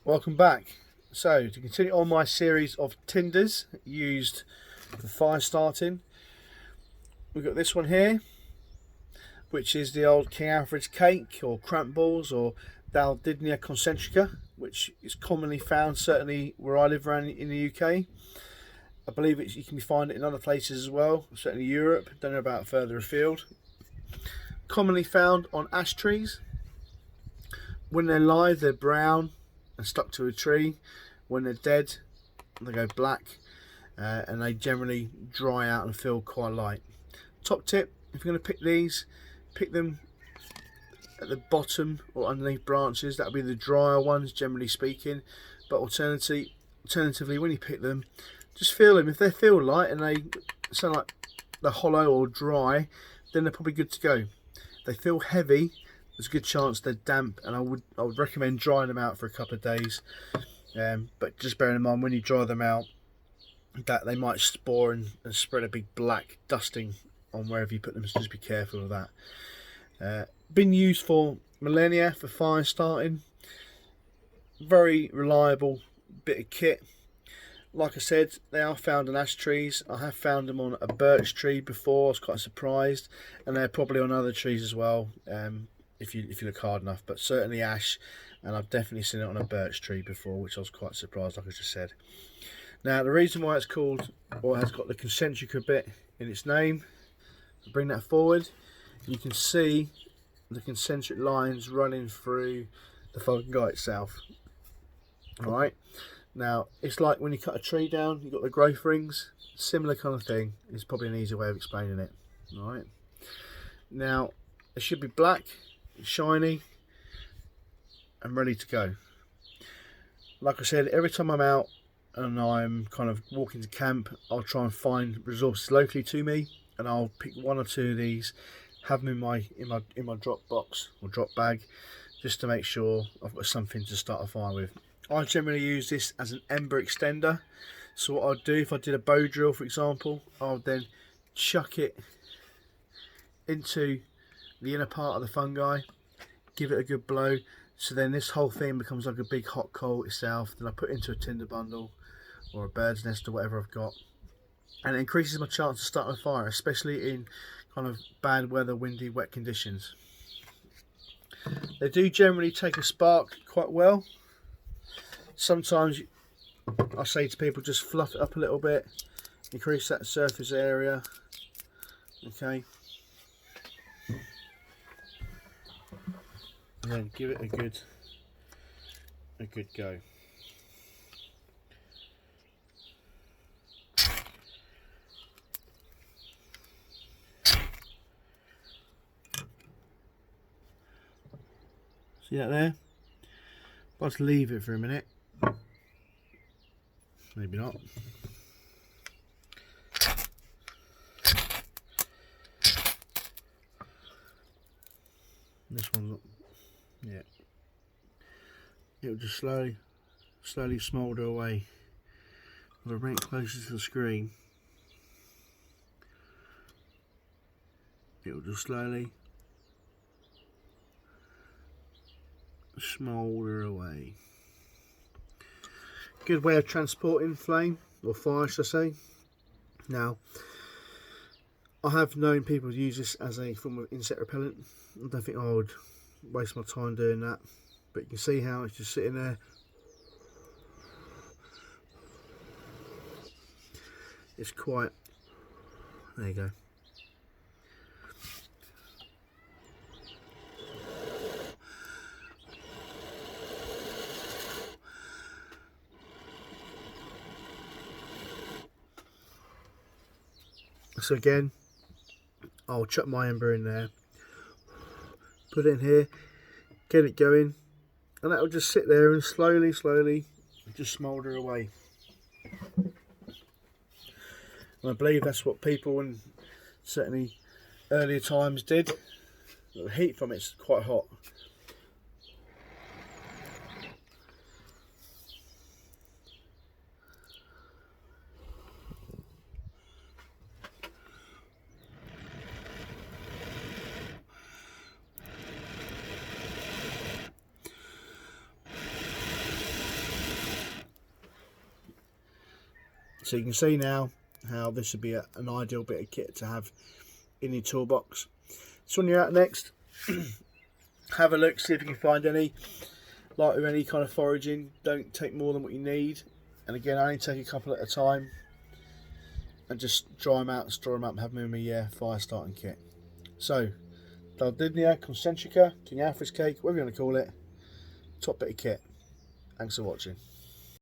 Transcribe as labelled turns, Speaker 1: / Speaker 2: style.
Speaker 1: Welcome back. So, to continue on my series of tinders used for fire starting, we've got this one here, which is the old King Alfred's cake, or cramp balls, or daldinia concentrica, which is commonly found certainly where I live around in the UK. I believe you can find it in other places as well, certainly Europe. Don't know about further afield. Commonly found on ash trees. When they're live, they're brown and stuck to a tree. When they're dead, they go black, and they generally dry out and feel quite light. Top tip: if you're going to pick these, pick them at the bottom or underneath branches. That'll be the drier ones, generally speaking. But alternatively, when you pick them, just feel them. If they feel light and they sound like they're hollow or dry, then they're probably good to go. If they feel heavy, there's a good chance they're damp, and I would recommend drying them out for a couple of days. But just bearing in mind when you dry them out that they might spore and spread a big black dusting on wherever you put them, so just be careful of that. Been used for millennia for fire starting. Very reliable bit of kit. Like I said, they are found on ash trees. I have found them on a birch tree before. I was quite surprised, and they're probably on other trees as well, if you look hard enough. But certainly ash, and I've definitely seen it on a birch tree before, which I was quite surprised, like I just said. Now, the reason why it's called, or has got the concentric bit in its name, bring that forward, you can see the concentric lines running through the fungi itself. All right. Now, it's like when you cut a tree down, you've got the growth rings. Similar kind of thing. Is probably an easier way of explaining it. All right. Now, it should be black, shiny, and ready to go. Like I said, every time I'm out and I'm kind of walking to camp, I'll try and find resources locally to me, and I'll pick one or two of these, have them in my drop box or drop bag, just to make sure I've got something to start a fire with. I generally use this as an ember extender. So what I'd do, if I did a bow drill, for example, I would then chuck it into the inner part of the fungi, give it a good blow, so then this whole thing becomes like a big hot coal itself. Then I put it into a tinder bundle or a bird's nest or whatever I've got, and it increases my chance of starting a fire, especially in kind of bad weather, windy, wet conditions. They do generally take a spark quite well. Sometimes I say to people, just fluff it up a little bit, increase that surface area. Okay, and then give it a good go. See that there? Let's leave it for a minute. Maybe not. This one's not. Yeah. It'll just slowly smoulder away. If I bring it closer to the screen, it'll just slowly smoulder away. Good way of transporting flame, or fire should I say. Now, I have known people use this as a form of insect repellent. I don't think I would waste my time doing that, but you can see how it's just sitting there. It's quite, there you go. So again, I'll chuck my ember in there, put it in here, get it going, and that will just sit there and slowly just smoulder away. And I believe that's what people in certainly earlier times did. The heat from it's quite hot. So you can see now how this would be an ideal bit of kit to have in your toolbox. So when you're out next, have a look, see if you can find any. Like with any kind of foraging, don't take more than what you need. And again, I only take a couple at a time. And just dry them out and store them up and have them in my fire starting kit. So, daldinia, concentrica, King Alfred's cake, whatever you want to call it. Top bit of kit. Thanks for watching.